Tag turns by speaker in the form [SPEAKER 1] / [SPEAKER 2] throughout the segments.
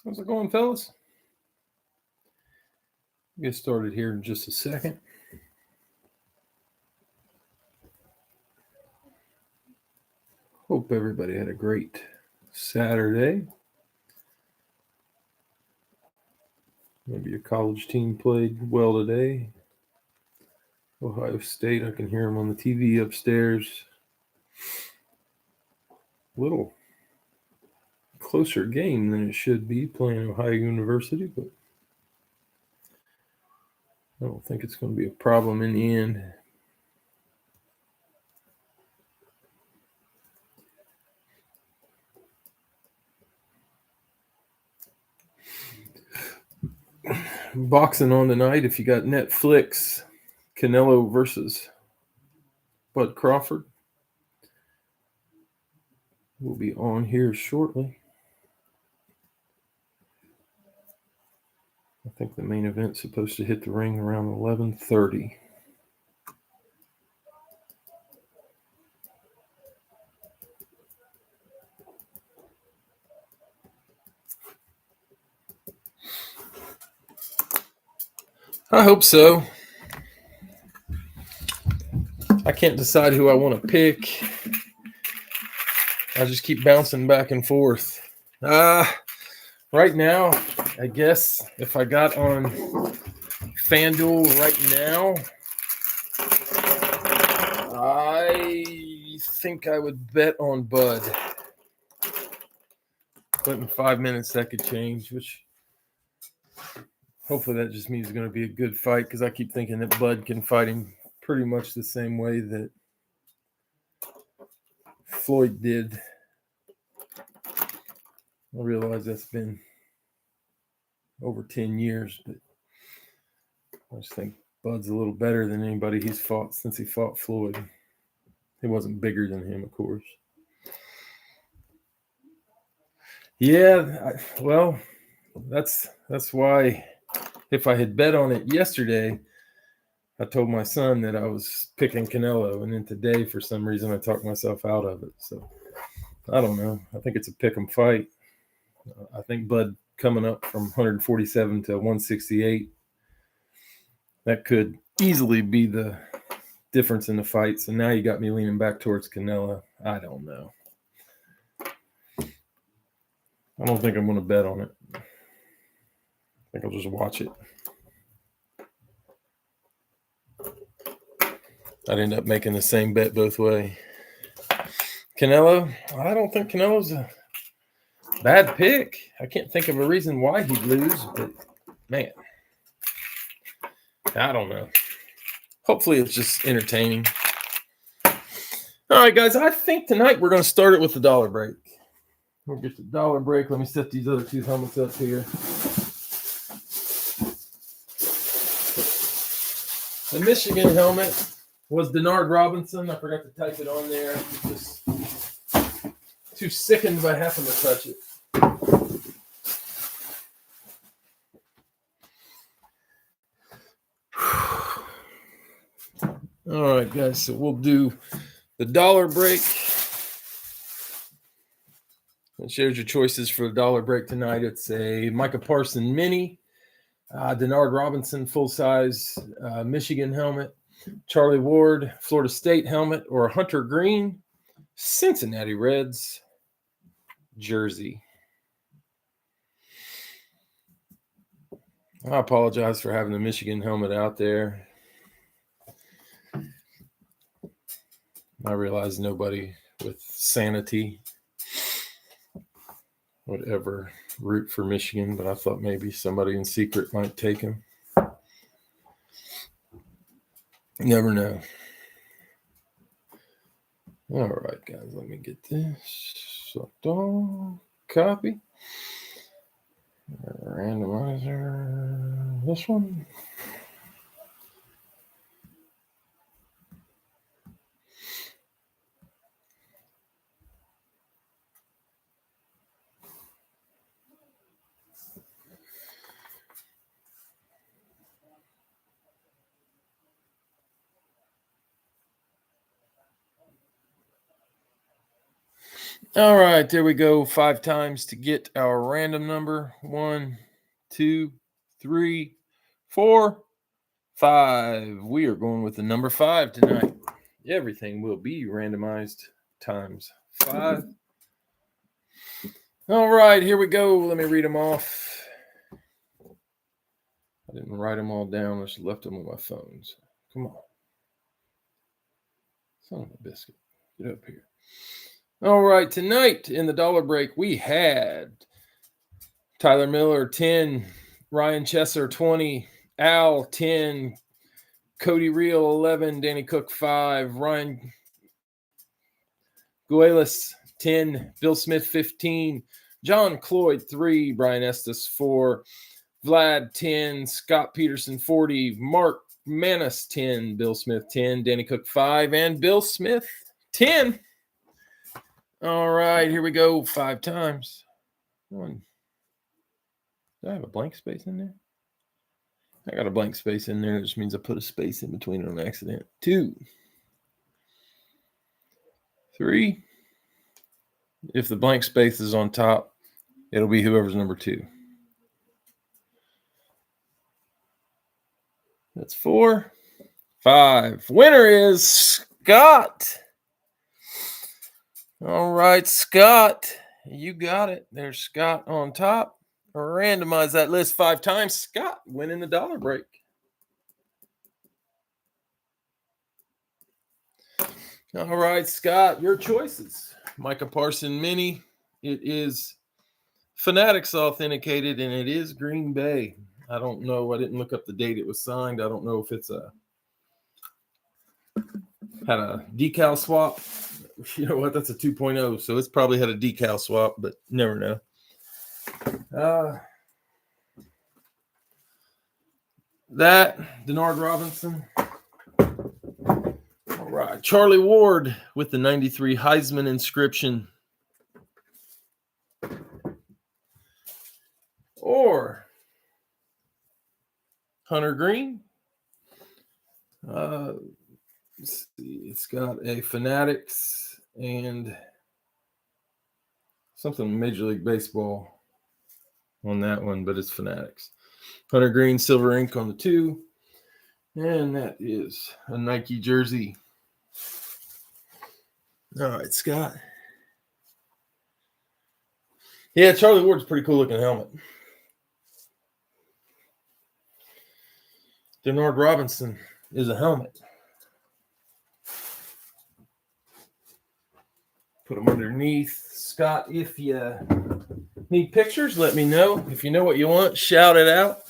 [SPEAKER 1] How's it going, fellas? Get started here in just a second. Hope everybody had a great Saturday. Maybe your college team played well today. Ohio State, I can hear them on the TV upstairs. Little closer game than it should be playing Ohio University, but I don't think it's going to be a problem in the end. Boxing on tonight. If you got Netflix, Canelo versus Bud Crawford will be on here shortly. I think the main event's supposed to hit the ring around 11:30. I hope so. I can't decide who I want to pick. I just keep bouncing back and forth. Right now, I guess if I got on FanDuel right now, I think I would bet on Bud. But in 5 minutes, that could change, which hopefully that just means it's going to be a good fight because I keep thinking that Bud can fight him pretty much the same way that Floyd did. I realize that's been over 10 years, but I just think Bud's a little better than anybody he's fought since he fought Floyd. He wasn't bigger than him, of course. Yeah, well, that's why if I had bet on it yesterday, I told my son that I was picking Canelo, and then today, for some reason, I talked myself out of it. So I don't know. I think it's a pick 'em fight. I think Bud coming up from 147 to 168, that could easily be the difference in the fight. So now you got me leaning back towards Canelo. I don't know. I don't think I'm going to bet on it. I think I'll just watch it. I'd end up making the same bet both ways. Canelo, I don't think Canelo's a bad pick. I can't think of a reason why he'd lose, but man, I don't know. Hopefully it's just entertaining. All right, guys, I think tonight we're going to start it with the dollar break. We'll get the dollar break. Let me set these other two helmets up here. The Michigan helmet was Denard Robinson. I forgot to type it on there. Just too sickened by having to touch it. All right, guys, so we'll do the dollar break. And shares your choices for the dollar break tonight. It's a Micah Parson mini, Denard Robinson full-size Michigan helmet, Charlie Ward Florida State helmet, or a Hunter Green Cincinnati Reds jersey. I apologize for having the Michigan helmet out there. I realize nobody with sanity would ever root for Michigan, but I thought maybe somebody in secret might take him. You never know. All right, guys, let me get this. So, copy. Randomizer. This one. All right, there we go. 5 times to get our random number. 1, 2, 3, 4, 5. We are going with the number 5 tonight. Everything will be randomized times 5. All right, here we go. Let me read them off. I didn't write them all down. I just left them on my phone. So come on. Son of a biscuit. Get up here. All right, tonight in the dollar break, we had Tyler Miller, 10, Ryan Chesser, 20, Al, 10, Cody Reel, 11, Danny Cook, 5, Ryan Guelas, 10, Bill Smith, 15, John Cloyd, 3, Brian Estes, 4, Vlad, 10, Scott Peterson, 40, Mark Manis, 10, Bill Smith, 10, Danny Cook, 5, and Bill Smith, 10. All right, here we go. 5 times. 1. Did I have a blank space in there? I got a blank space in there, which means I put a space in between on accident. 2. 3. If the blank space is on top, it'll be whoever's number 2. That's 4. 5. Winner is Scott. All right, Scott. You got it. There's Scott on top. Randomize that list 5 times. Scott winning the dollar break. All right, Scott, your choices. Micah Parson Mini. It is Fanatics authenticated, and it is Green Bay. I don't know. I didn't look up the date it was signed. I don't know if it's had a decal swap. You know what? That's a 2.0, so it's probably had a decal swap, but never know. That, Denard Robinson. All right. Charlie Ward with the 93 Heisman inscription. Or Hunter Green. Let's see. It's got a Fanatics and something Major League Baseball on that one, but it's Fanatics. Hunter Green, silver ink on the 2. And that is a Nike jersey. All right, Scott. Yeah, Charlie Ward's a pretty cool looking helmet. Denard Robinson is a helmet. Put them underneath. Scott, if you need pictures, let me know. If you know what you want, shout it out.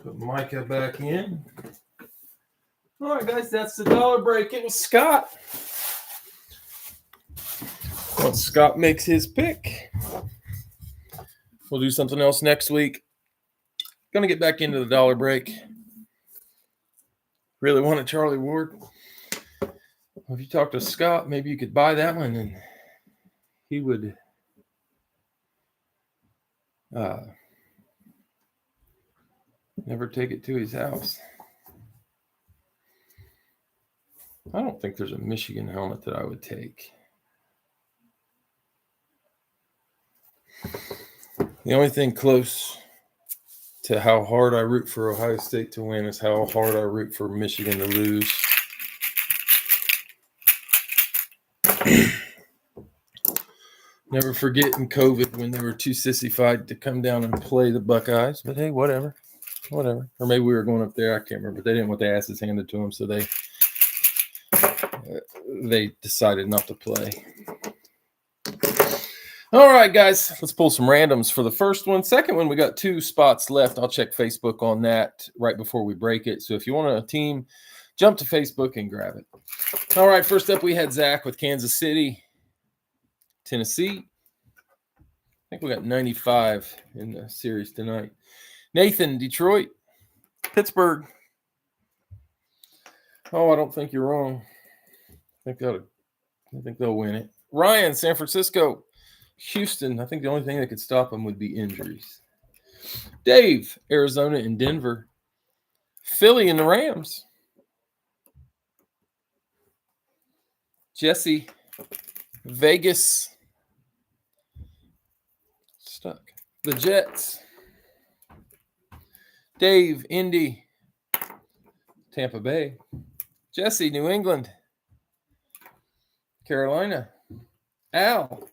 [SPEAKER 1] Put Micah back in. All right, guys, that's the dollar break. It was Scott. Once Scott makes his pick, we'll do something else next week. Gonna get back into the dollar break. Really wanted Charlie Ward. If you talk to Scott, maybe you could buy that one and he would never take it to his house. I don't think there's a Michigan helmet that I would take. The only thing close to how hard I root for Ohio State to win is how hard I root for Michigan to lose. Never forget in COVID when they were too sissified to come down and play the Buckeyes. But hey, whatever. Or maybe we were going up there. I can't remember. But they didn't want the asses handed to them, so they decided not to play. All right, guys, let's pull some randoms for the first one. Second one, we got 2 spots left. I'll check Facebook on that right before we break it. So if you want a team, jump to Facebook and grab it. All right, first up, we had Zach with Kansas City, Tennessee. I think we got 95 in the series tonight. Nathan, Detroit, Pittsburgh. Oh, I don't think you're wrong. I think they'll win it. Ryan, San Francisco. Houston, I think the only thing that could stop them would be injuries. Dave, Arizona and Denver. Philly and the Rams. Jesse, Vegas. Stuck. The Jets. Dave, Indy. Tampa Bay. Jesse, New England. Carolina. Al,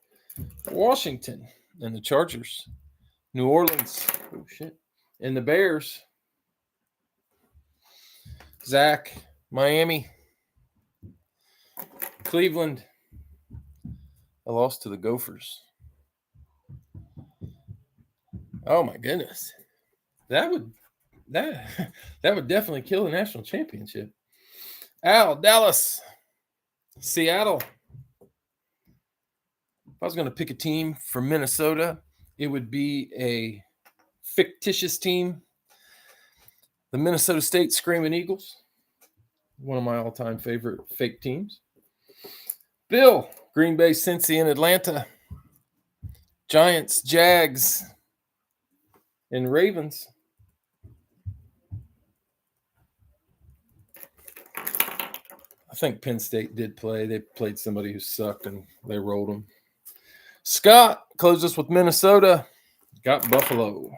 [SPEAKER 1] Washington and the Chargers. New Orleans. Oh, shit. And the Bears. Zach, Miami. Cleveland. I lost to the Gophers. Oh my goodness. That would definitely kill the national championship. Al, Dallas. Seattle. If I was going to pick a team from Minnesota, it would be a fictitious team. The Minnesota State Screaming Eagles. One of my all-time favorite fake teams. Bill, Green Bay, Cincy, and Atlanta. Giants, Jags, and Ravens. I think Penn State did play. They played somebody who sucked, and they rolled them. Scott closed us with Minnesota. Got Buffalo.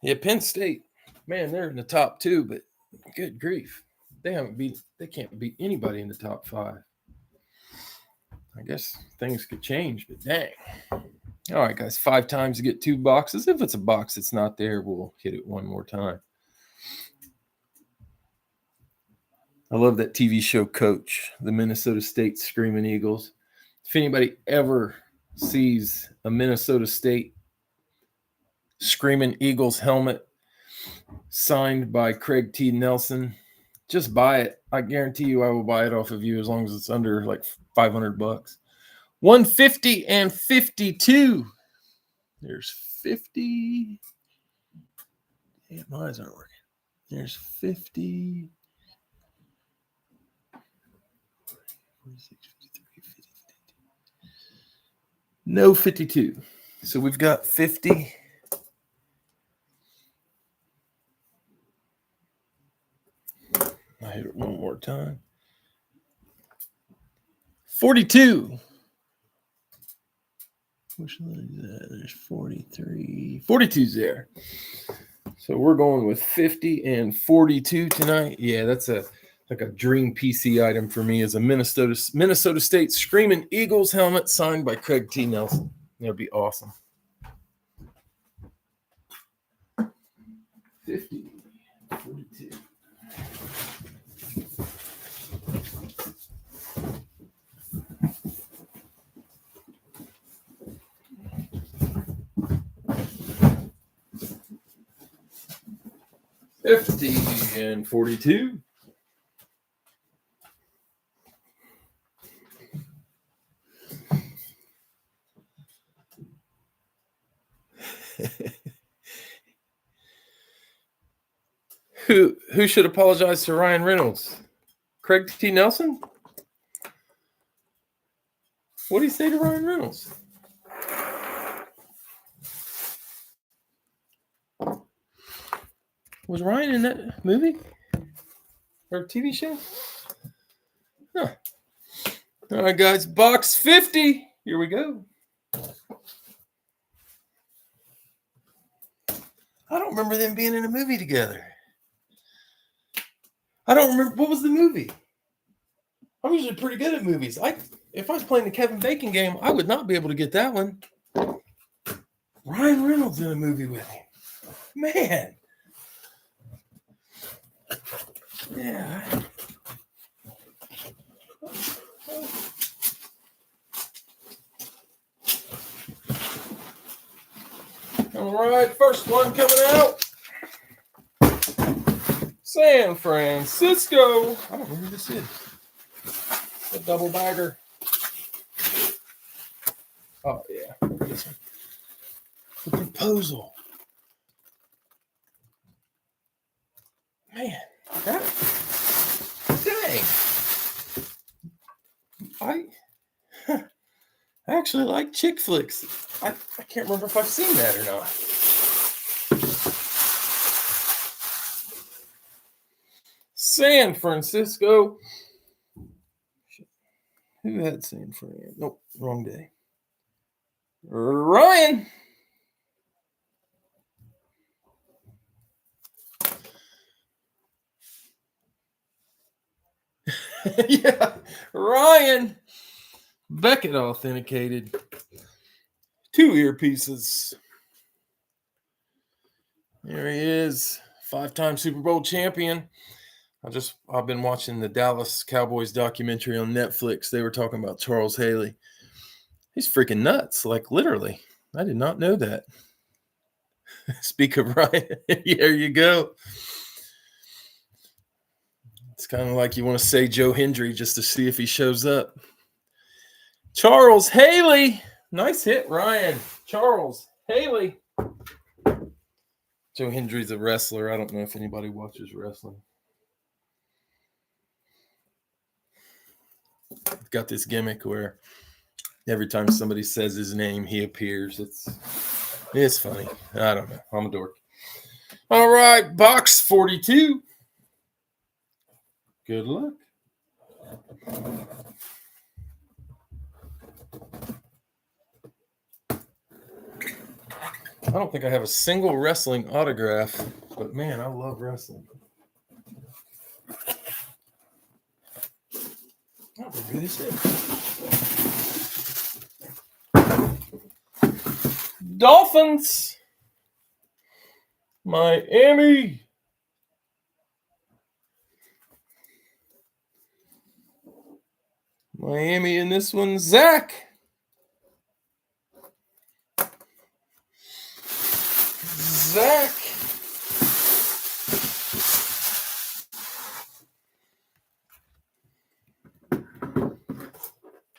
[SPEAKER 1] Yeah, Penn State, man, they're in the top 2, but good grief. They can't beat anybody in the top 5. I guess things could change, but dang. All right, guys, 5 times to get 2 boxes. If it's a box that's not there, we'll hit it one more time. I love that TV show Coach, the Minnesota State Screaming Eagles. If anybody ever sees a Minnesota State Screaming Eagles helmet signed by Craig T. Nelson, just buy it. I guarantee you I will buy it off of you as long as it's under like $500. 150 and 52. There's 50. Damn, my eyes aren't working. There's 50. 46, 53, 50. No 52. So we've got 50. I hit it one more time. 42. Which line is that? There's 43. 42's there. So we're going with 50 and 42 tonight. Yeah, that's like a dream PC item for me is a Minnesota State Screaming Eagles helmet signed by Craig T. Nelson. That'd be awesome. 50, 42. $50 and $42. Who should apologize to Ryan Reynolds? Craig T. Nelson? What did he say to Ryan Reynolds? Was Ryan in that movie or TV show? Huh. All right, guys, box 50. Here we go. I don't remember them being in a movie together. I don't remember. What was the movie? I'm usually pretty good at movies. If I was playing the Kevin Bacon game, I would not be able to get that one. Ryan Reynolds in a movie with him. Man. Yeah. All right, first one coming out. San Francisco. I don't know who this is. A double bagger. Oh, yeah. This one. The proposal. Man, that. Dang. I actually like chick flicks. I can't remember if I've seen that or not. San Francisco. Who had San Fran? Nope, wrong day. Ryan. Yeah, Ryan. Beckett authenticated. 2 earpieces. There he is, 5-time Super Bowl champion. I've been watching the Dallas Cowboys documentary on Netflix. They were talking about Charles Haley. He's freaking nuts, like literally. I did not know that. Speak of Ryan, there you go. It's kind of like you want to say Joe Hendry just to see if he shows up. Charles Haley. Nice hit, Ryan. Charles Haley. Joe Hendry's a wrestler. I don't know if anybody watches wrestling. Got this gimmick where every time somebody says his name, he appears. It's funny. I don't know. I'm a dork. All right, box 42. Good luck. I don't think I have a single wrestling autograph, but man, I love wrestling. Oh, who is it? Dolphins. Miami. Miami in this one. Zach. Zach.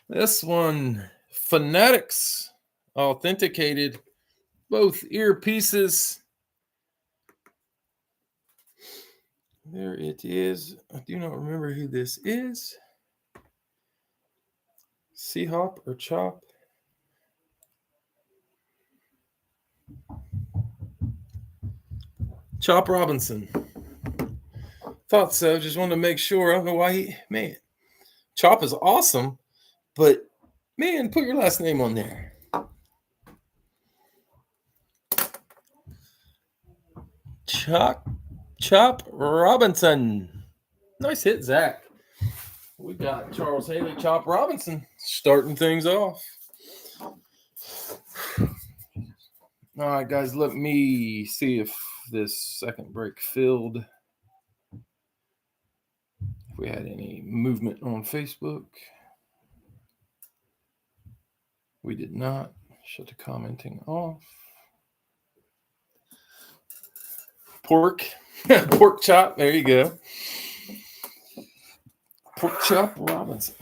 [SPEAKER 1] This one, Fanatics, authenticated, both earpieces. There it is. I do not remember who this is. C-Hop or Chop? Chop Robinson. Thought so. Just wanted to make sure. I don't know why man. Chop is awesome, but man, put your last name on there. Chop Robinson. Nice hit, Zach. We got Charles Haley, Chop Robinson starting things off. All right, guys, let me see if this second break filled. If we had any movement on Facebook. We did not. Shut the commenting off. Pork chop. There you go. Pork chop Robinson.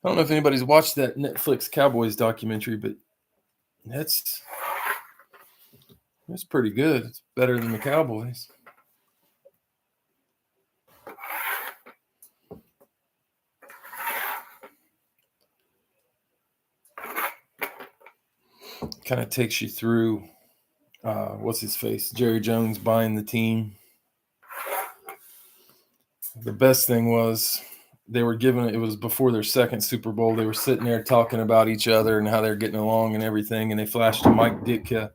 [SPEAKER 1] I don't know if anybody's watched that Netflix Cowboys documentary, but that's pretty good. It's better than the Cowboys. Kind of takes you through what's his face? Jerry Jones buying the team. The best thing was they were given, it was before their second Super Bowl. They were sitting there talking about each other and how they're getting along and everything. And they flashed to Mike Ditka.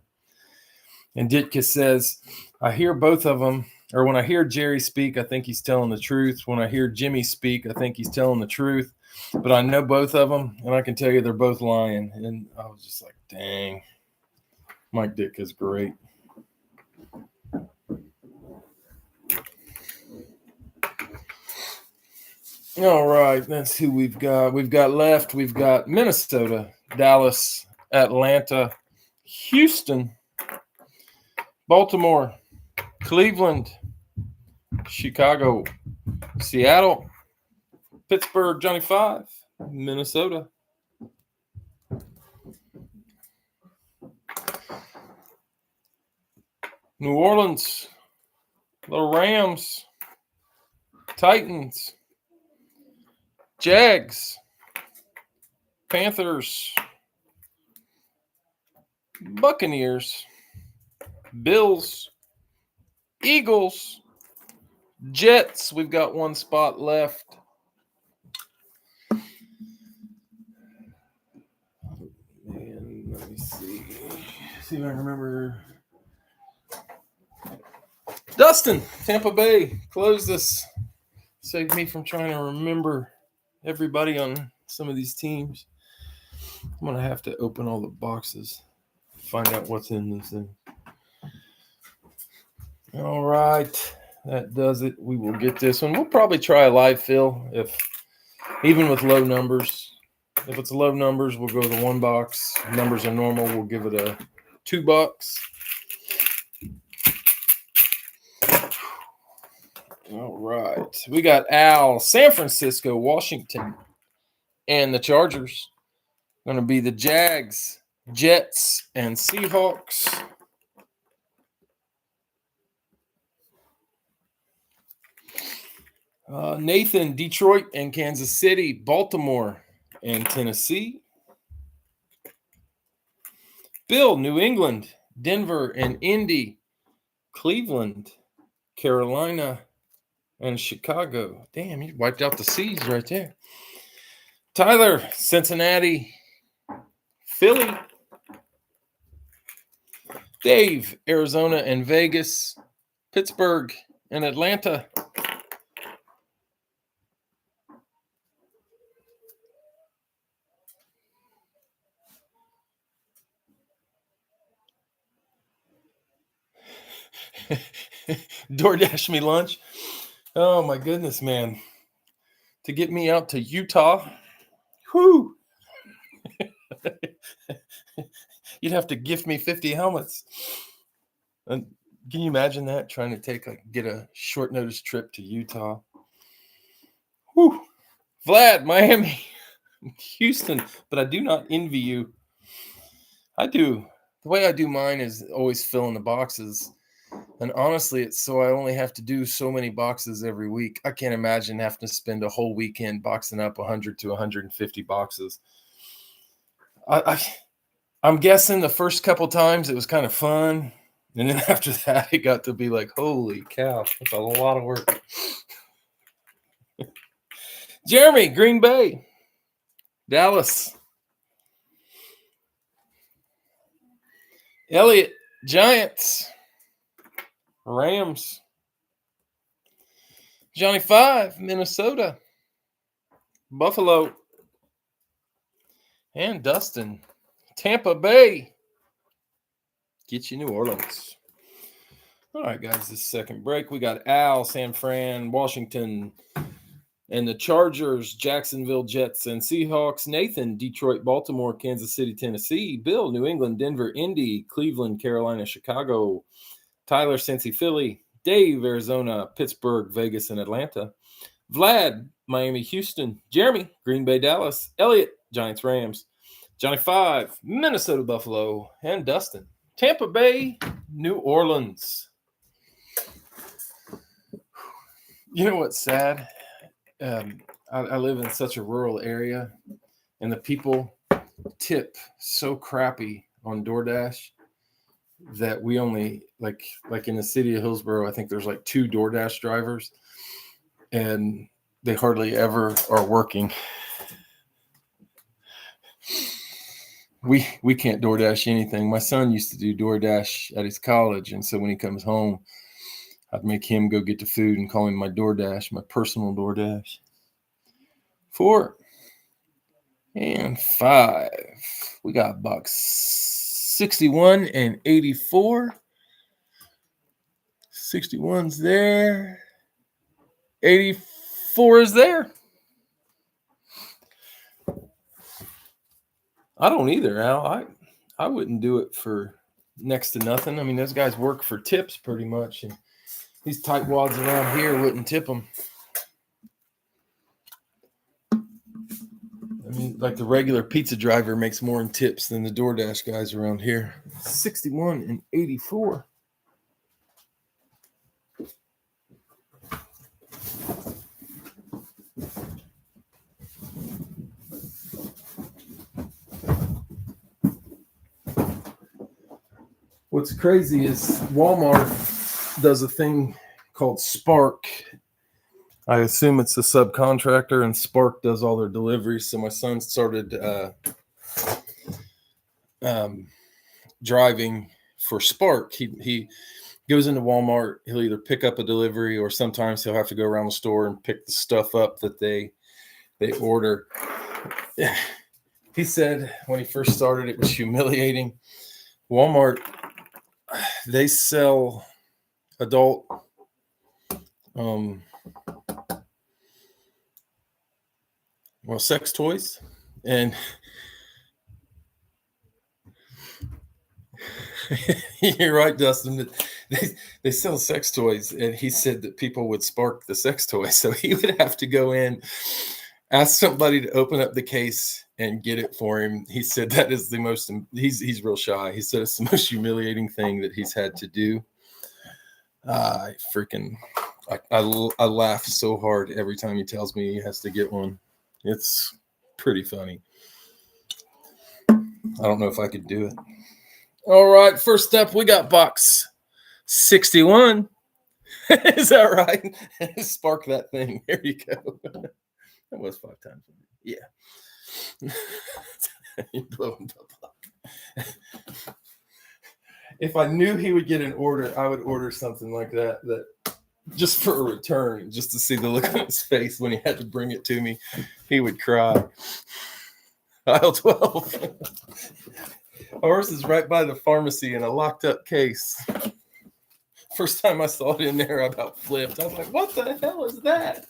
[SPEAKER 1] And Ditka says, I hear both of them, or when I hear Jerry speak, I think he's telling the truth. When I hear Jimmy speak, I think he's telling the truth. But I know both of them, and I can tell you they're both lying. And I was just like, dang. Mike Ditka's great. All right, that's who we've got. We've got left. We've got Minnesota, Dallas, Atlanta, Houston, Baltimore, Cleveland, Chicago, Seattle, Pittsburgh, Johnny 5, Minnesota. New Orleans, the Rams, Titans, Jags, Panthers, Buccaneers, Bills, Eagles, Jets. We've got one spot left. And let me see if I can remember. Dustin, Tampa Bay, close this. Saved me from trying to remember everybody on some of these teams. I'm going to have to open all the boxes, find out what's in these things. All right, that does it. We will get this one. We'll probably try a live fill, even with low numbers. If it's low numbers, we'll go to the 1 box. If numbers are normal, we'll give it a 2 box. All right. We got Al, San Francisco, Washington, and the Chargers. Going to be the Jags, Jets, and Seahawks. Nathan, Detroit and Kansas City, Baltimore and Tennessee. Bill, New England, Denver and Indy, Cleveland, Carolina, and Chicago. Damn, you wiped out the C's right there. Tyler, Cincinnati, Philly. Dave, Arizona and Vegas, Pittsburgh and Atlanta. DoorDash me lunch. Oh my goodness, man. To get me out to Utah. Whew. You'd have to gift me 50 helmets. And can you imagine that? Trying to get a short notice trip to Utah. Whew. Vlad, Miami, Houston, but I do not envy you. I do. The way I do mine is always fill in the boxes. And honestly, it's so I only have to do so many boxes every week. I can't imagine having to spend a whole weekend boxing up 100 to 150 boxes. I'm guessing the first couple times it was kind of fun. And then after that, it got to be like, holy cow, that's a lot of work. Jeremy, Green Bay, Dallas. Elliot, Giants, Rams. Johnny 5, Minnesota, Buffalo, and Dustin, Tampa Bay. Get you New Orleans. All right, guys, this second break. We got Al, San Fran, Washington, and the Chargers, Jacksonville, Jets, and Seahawks. Nathan, Detroit, Baltimore, Kansas City, Tennessee. Bill, New England, Denver, Indy, Cleveland, Carolina, Chicago. Tyler, Cincy, Philly. Dave, Arizona, Pittsburgh, Vegas, and Atlanta. Vlad, Miami, Houston. Jeremy, Green Bay, Dallas. Elliot, Giants, Rams. Johnny 5, Minnesota, Buffalo. And Dustin, Tampa Bay, New Orleans. You know what's sad? I live in such a rural area, and the people tip so crappy on DoorDash that we only like in the city of Hillsborough, I think there's like 2 DoorDash drivers, and they hardly ever are working. We can't DoorDash anything. My son used to do DoorDash at his college, and so when he comes home, I'd make him go get the food and call him my DoorDash, my personal DoorDash. 4 and 5. We got box 61 and 84. 61's there. 84 is there. I don't either, Al. I wouldn't do it for next to nothing. I mean, those guys work for tips pretty much, and these tightwads around here wouldn't tip them. I mean, like the regular pizza driver makes more in tips than the DoorDash guys around here. 61 and 84. what's crazy is Walmart does a thing called Spark. I assume it's a subcontractor, and Spark does all their deliveries. So my son started driving for Spark. He goes into Walmart. He'll either pick up a delivery, or sometimes he'll have to go around the store and pick the stuff up that they order. He said when he first started, it was humiliating. Walmart, they sell adult sex toys, and you're right, Dustin. They sell sex toys, and he said that people would spark the sex toys, so he would have to go in, ask somebody to open up the case and get it for him. He said that is the most. He's real shy. He said it's the most humiliating thing that he's had to do. I laugh so hard every time he tells me he has to get one. It's pretty funny. I don't know if I could do it. All right, first up, we got box 61. Is that right? Spark that thing. Here you go. That was 5 times. Yeah. You're blowing up. If I knew he would get an order, I would order something like that just for a return, just to see the look on his face when he had to bring it to me. He would cry. Aisle 12. Ours is right by the pharmacy in a locked up case. First time I saw it in there, I about flipped. I was like, what the hell is that?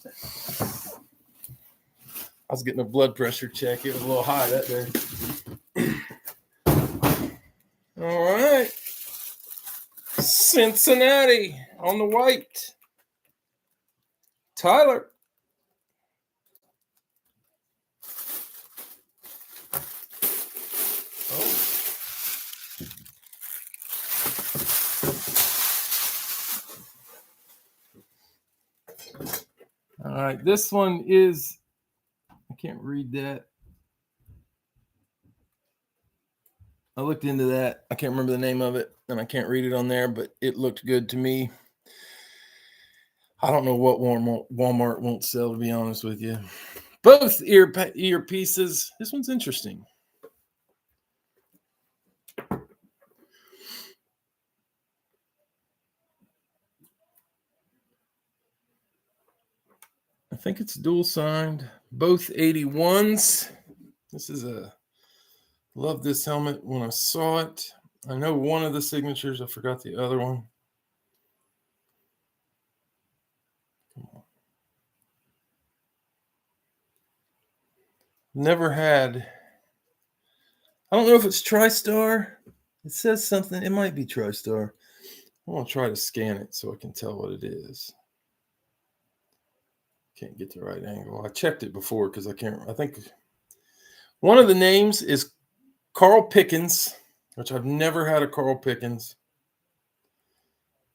[SPEAKER 1] I was getting a blood pressure check. It was a little high that day. All right. Cincinnati on the white. Tyler. Oh. All right. This one is, I can't read that. I looked into that. I can't remember the name of it, and I can't read it on there, but it looked good to me. I don't know what Walmart won't sell, to be honest with you. Both earpieces. This one's interesting. I think it's dual signed. Both 81s. This is love this helmet when I saw it. I know one of the signatures. I forgot the other one. Never had. I don't know if it's TriStar. It says something. It might be TriStar. I want to try to scan it so I can tell what it is. Can't get the right angle. I checked it before because I can't. I think one of the names is Carl Pickens, which I've never had a Carl Pickens.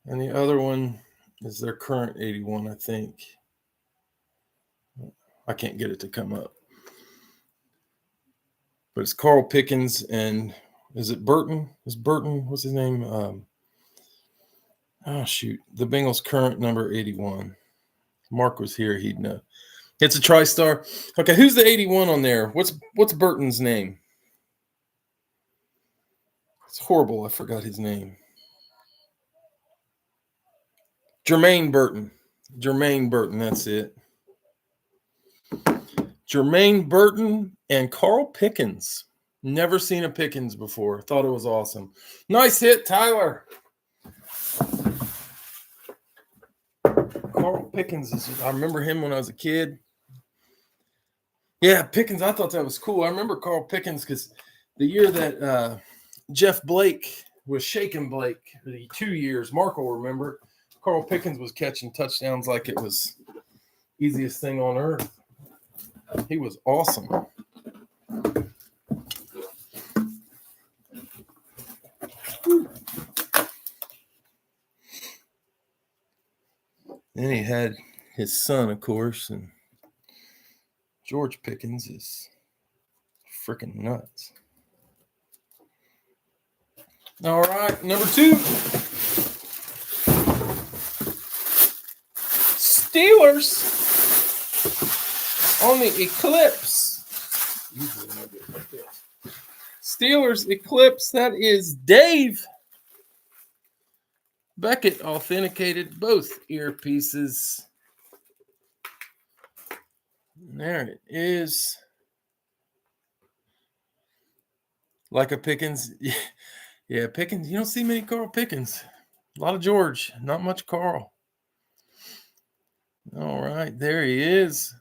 [SPEAKER 1] And the other one is their current 81, I think. I can't get it to come up. But it's Carl Pickens, and is it Burton? Is Burton, what's his name? The Bengals' current number 81. Mark was here, he'd know. It's a TriStar. Okay, who's the 81 on there? What's Burton's name? It's horrible. I forgot his name. Jermaine Burton. Jermaine Burton, that's it. Jermaine Burton and Carl Pickens. Never seen a Pickens before. Thought it was awesome. Nice hit, Tyler. Carl Pickens, I remember him when I was a kid. Yeah, Pickens, I thought that was cool. I remember Carl Pickens because the year that Jeff Blake was shaking Blake, the 2 years, Mark will remember, Carl Pickens was catching touchdowns like it was easiest thing on earth. He was awesome. Then he had his son, of course, and George Pickens is freaking nuts. All right, number 2. Steelers on the Eclipse. Steelers Eclipse. That is Dave. Beckett authenticated both earpieces. There it is. Like a Pickens. Yeah, Pickens. You don't see many Carl Pickens. A lot of George. Not much Carl. All right. There he is.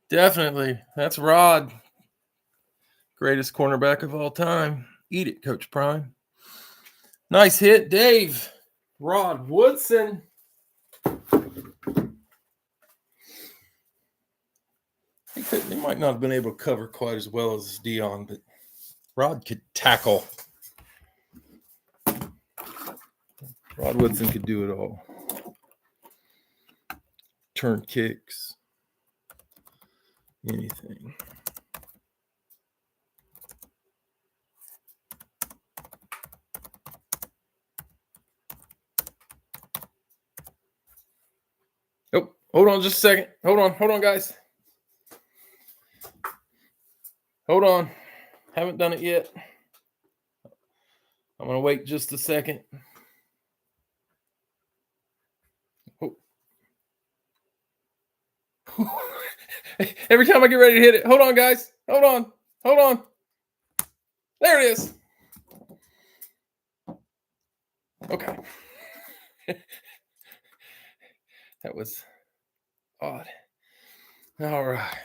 [SPEAKER 1] Definitely. That's Rod. Greatest cornerback of all time. Eat it, Coach Prime. Nice hit, Dave. Rod Woodson. He might not have been able to cover quite as well as Dion, but Rod could tackle. Rod Woodson could do it all. Turn kicks. Anything. Oh, hold on just a second. Hold on, guys. Hold on. Haven't done it yet. I'm going to wait just a second. Oh. Every time I get ready to hit it. Hold on, guys. Hold on. There it is. Okay. That was odd. All right.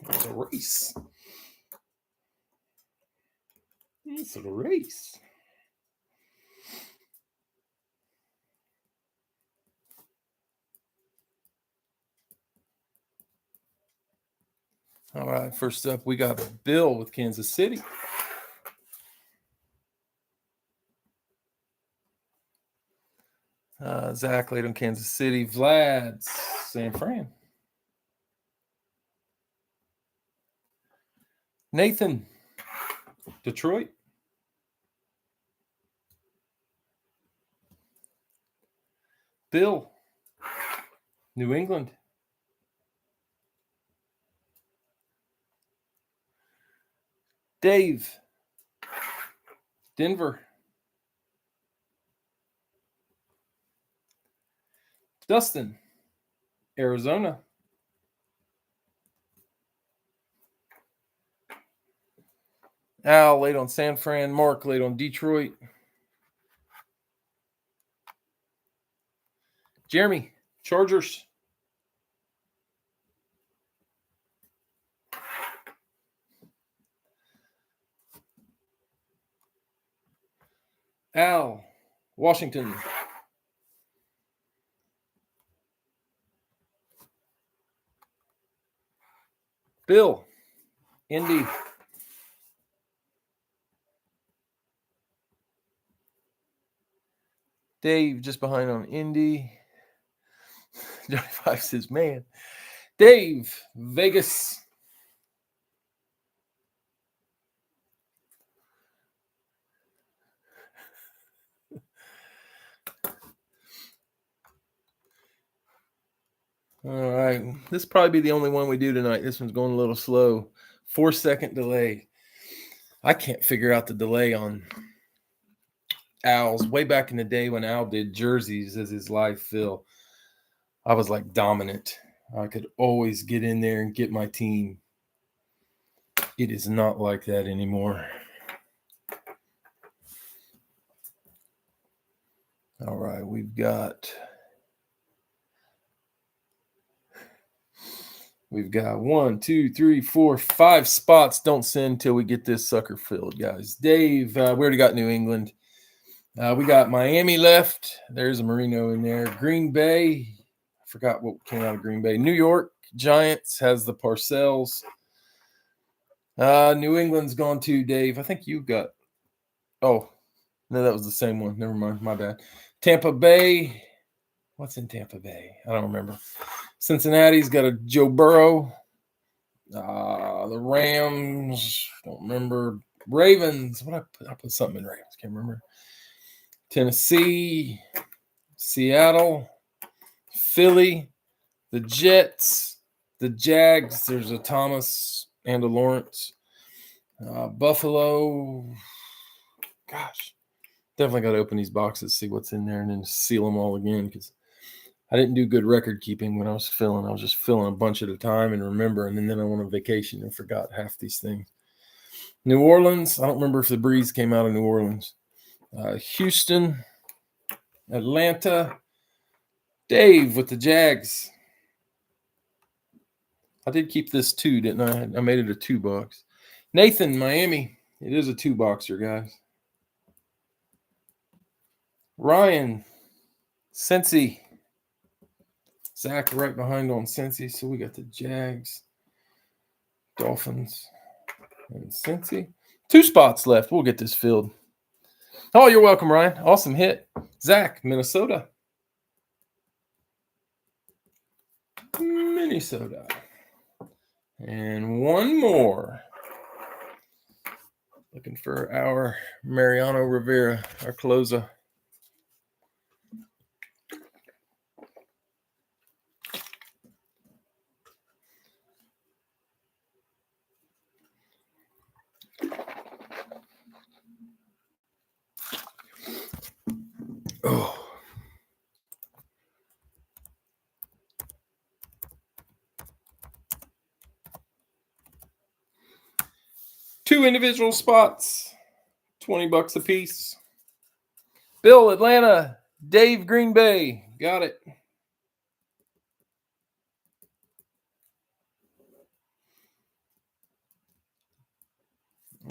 [SPEAKER 1] It's a race. It's a race. All right, first up, we got Bill with Kansas City. Zach laid on Kansas City. Vlad, San Fran. Nathan, Detroit. Bill, New England. Dave, Denver. Dustin, Arizona. Al laid on San Fran. Mark laid on Detroit. Jeremy, Chargers. Al, Washington. Bill, Indy. Dave just behind on Indy. Johnny Five says, man. Dave, Vegas. All right. This will probably be the only one we do tonight. This one's going a little slow. 4-second delay. I can't figure out the delay on Al's. Way back in the day when Al did jerseys as his live fill, I was like dominant. I could always get in there and get my team. It is not like that anymore. All right, we've got 1, 2, 3, 4, 5 spots. Don't send till we get this sucker filled, guys. Dave, we already got New England. We got Miami left. There's a Marino in there. Green Bay. I forgot what came out of Green Bay. New York Giants has the Parcells. New England's gone too, Dave. I think you got. Oh, no, that was the same one. Never mind. My bad. Tampa Bay. What's in Tampa Bay? I don't remember. Cincinnati's got a Joe Burrow. The Rams. Don't remember. Ravens. What I put something in Ravens. Can't remember. Tennessee. Seattle. Philly. The Jets. The Jags. There's a Thomas and a Lawrence. Buffalo. Gosh. Definitely got to open these boxes, see what's in there, and then seal them all again because I didn't do good record keeping when I was filling. I was just filling a bunch at a time and remembering, and then I went on vacation and forgot half these things. New Orleans. I don't remember if the Breeze came out of New Orleans. Houston. Atlanta. Dave with the Jags. I did keep this 2, didn't I? I made it a 2 box. Nathan, Miami. It is a 2 boxer, guys. Ryan, Cincy. Zach right behind on Cincy. So we got the Jags, Dolphins, and Cincy. 2 spots left. We'll get this filled. Oh, you're welcome, Ryan. Awesome hit. Zach, Minnesota. Minnesota. And one more. Looking for our Mariano Rivera, our closer. Oh. Two individual spots, $20 a piece. Bill, Atlanta. Dave, Green Bay. Got it.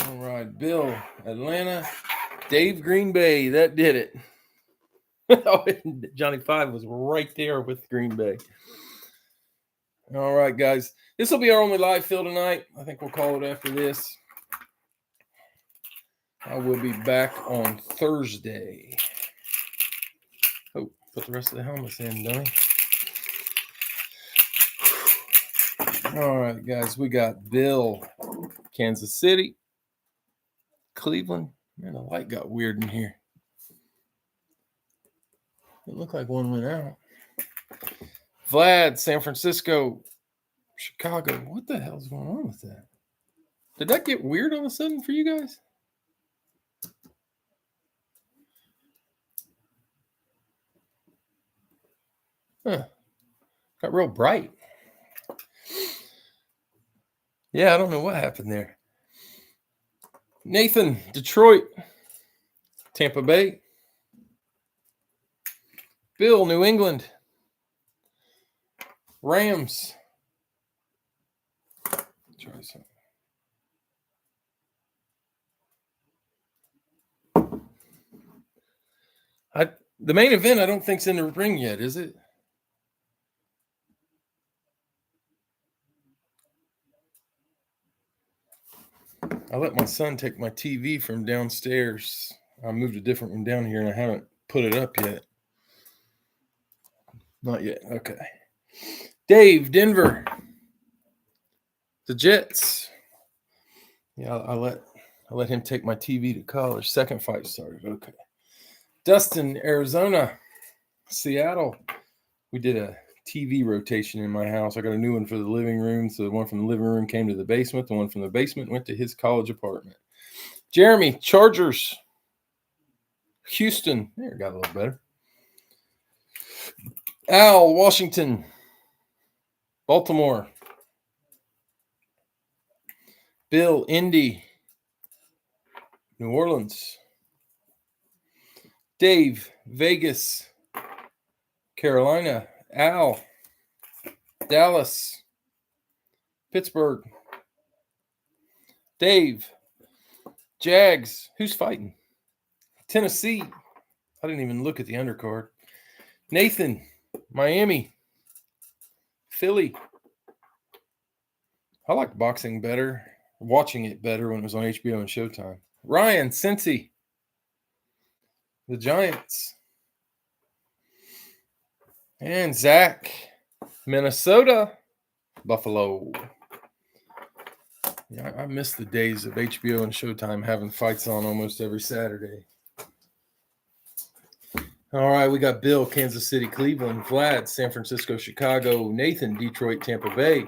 [SPEAKER 1] All right, Bill, Atlanta. Dave, Green Bay. That did it. Johnny 5 was right there with Green Bay. All right, guys. This will be our only live fill tonight. I think we'll call it after this. I will be back on Thursday. Oh, put the rest of the helmets in, dummy. All right, guys. We got Bill, Kansas City, Cleveland. Man, the light got weird in here. It looked like one went out. Vlad, San Francisco, Chicago. What the hell's going on with that? Did that get weird all of a sudden for you guys? Huh. Got real bright. Yeah, I don't know what happened there. Nathan, Detroit, Tampa Bay. Bill, New England. Rams. Try something. The main event, I don't think's in the ring yet, is it? I let my son take my TV from downstairs. I moved a different one down here, and I haven't put it up yet. Not yet. Okay. Dave, Denver. The Jets. Yeah, I let him take my TV to college. Second fight started. Okay. Dustin, Arizona. Seattle. We did a TV rotation in my house. I got a new one for the living room. So the one from the living room came to the basement. The one from the basement went to his college apartment. Jeremy, Chargers. Houston. There, got a little better. Al, Washington. Baltimore. Bill, Indy. New Orleans. Dave, Vegas. Carolina. Al, Dallas. Pittsburgh. Dave, Jags. Who's fighting? Tennessee. I didn't even look at the undercard. Nathan, Miami. Philly. I like boxing better, watching it better when it was on HBO and Showtime. Ryan, Cincy. The Giants. And Zach, Minnesota, Buffalo. Yeah, I miss the days of HBO and Showtime having fights on almost every Saturday. All right, we got Bill, Kansas City, Cleveland, Vlad, San Francisco, Chicago, Nathan, Detroit, Tampa Bay,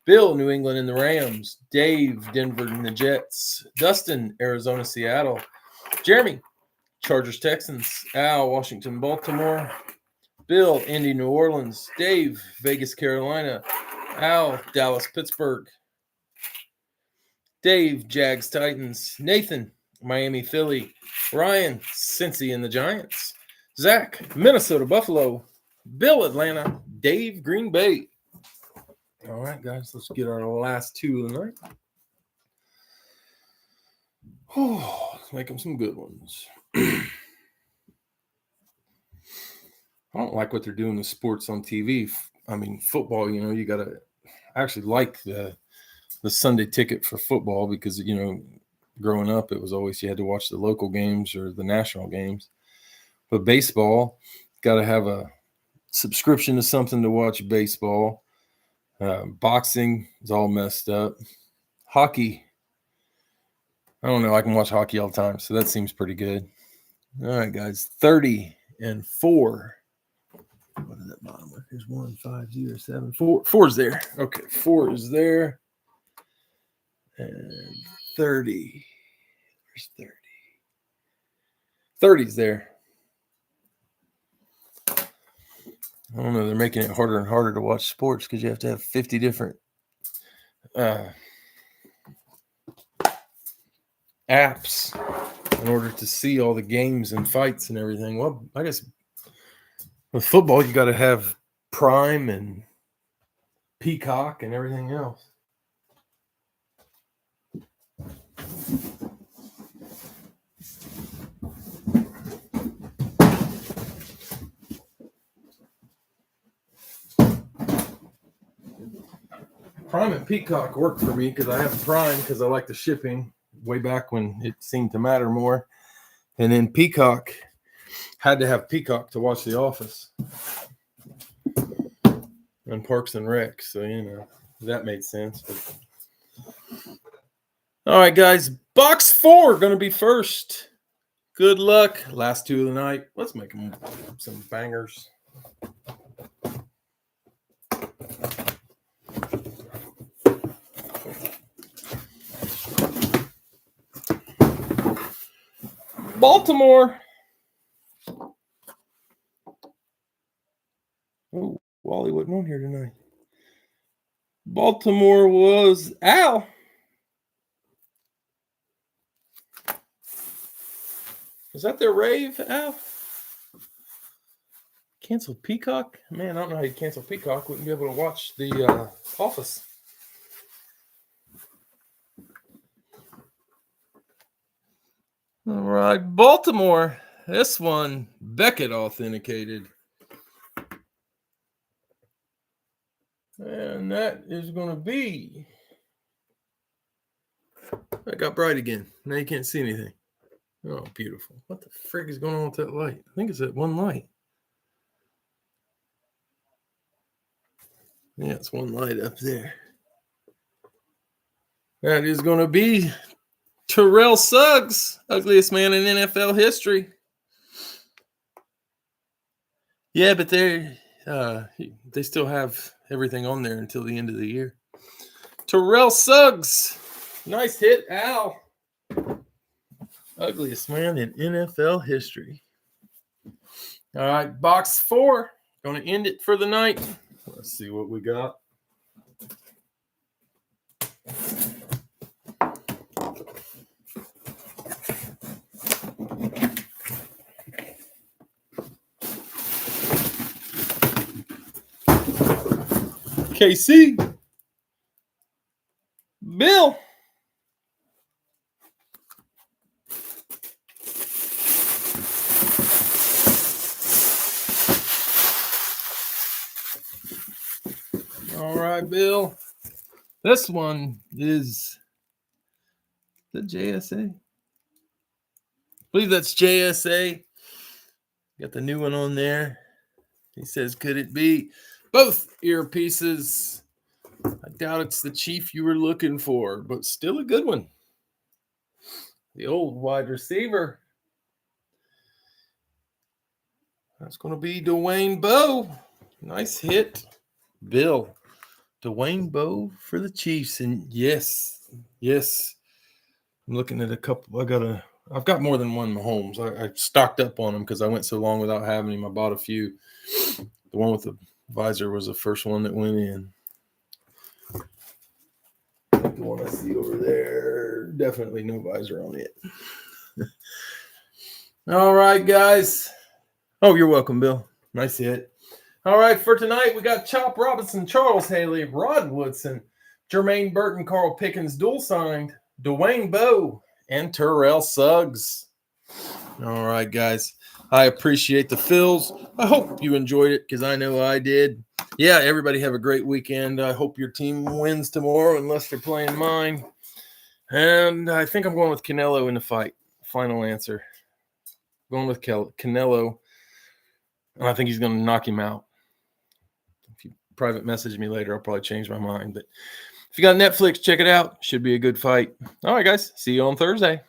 [SPEAKER 1] Bill, New England and the Rams, Dave, Denver and the Jets, Dustin, Arizona, Seattle, Jeremy, Chargers, Texans, Al, Washington, Baltimore, Bill, Indy, New Orleans, Dave, Vegas, Carolina, Al, Dallas, Pittsburgh, Dave, Jags, Titans, Nathan, Miami, Philly, Ryan, Cincy and the Giants, Zach, Minnesota, Buffalo, Bill, Atlanta, Dave, Green Bay. All right, guys, let's get our last two of the night. Oh, let's make them some good ones. I don't like what they're doing with sports on TV. I mean, football, you got to – I actually like the Sunday ticket for football because, growing up, it was always you had to watch the local games or the national games. But baseball, got to have a subscription to something to watch baseball. Boxing is all messed up. Hockey, I don't know. I can watch hockey all the time, so that seems pretty good. All right, guys, 30 and 4. What is that bottom? Here's 1, 5, 0, 7, 4. 4 is there. Okay, 4 is there. And 30. Where's 30? 30 is there. I don't know. They're making it harder and harder to watch sports because you have to have 50 different apps in order to see all the games and fights and everything. Well, I guess with football, you got to have Prime and Peacock and everything else. Prime and Peacock work for me because I have Prime because I like the shipping way back when it seemed to matter more. And then Peacock, had to have Peacock to watch The Office and Parks and Rec. So, that made sense. But... All right, guys, box 4 going to be first. Good luck. Last two of the night. Let's make them some bangers. Baltimore. Oh, Wally wasn't on here tonight. Baltimore was Al. Is that their rave, Al? Canceled Peacock? Man, I don't know how you cancel Peacock. Wouldn't be able to watch The Office. All right, Baltimore. This one, Beckett authenticated. And that is going to be... I got bright again. Now you can't see anything. Oh, beautiful. What the frick is going on with that light? I think it's that one light. Yeah, it's one light up there. That is going to be Terrell Suggs, ugliest man in NFL history. Yeah, but they still have everything on there until the end of the year. Terrell Suggs. Nice hit, Al. Ugliest man in NFL history. All right, box 4. Going to end it for the night. Let's see what we got. KC. Bill. All right, Bill. This one is the JSA. I believe that's JSA. Got the new one on there. He says, could it be both earpieces? I doubt it's the chief you were looking for, but still a good one. The old wide receiver. That's going to be Dwayne Bowe. Nice hit, Bill. Dwayne Bowe for the Chiefs. And yes, I'm looking at a couple. I've got more than one Mahomes. I stocked up on them because I went so long without having him. I bought a few. The one with the visor was the first one that went in. The one I see over there, definitely no visor on it. All right, guys. Oh, you're welcome, Bill. Nice hit. All right, for tonight, we got Chop Robinson, Charles Haley, Rod Woodson, Jermaine Burton, Carl Pickens, dual signed, Dwayne Bowe, and Terrell Suggs. All right, guys. I appreciate the fills. I hope you enjoyed it because I know I did. Yeah, everybody have a great weekend. I hope your team wins tomorrow unless they're playing mine. And I think I'm going with Canelo in the fight. Final answer. Going with Canelo. And I think he's going to knock him out. If you private message me later, I'll probably change my mind. But if you got Netflix, check it out. Should be a good fight. All right, guys. See you on Thursday.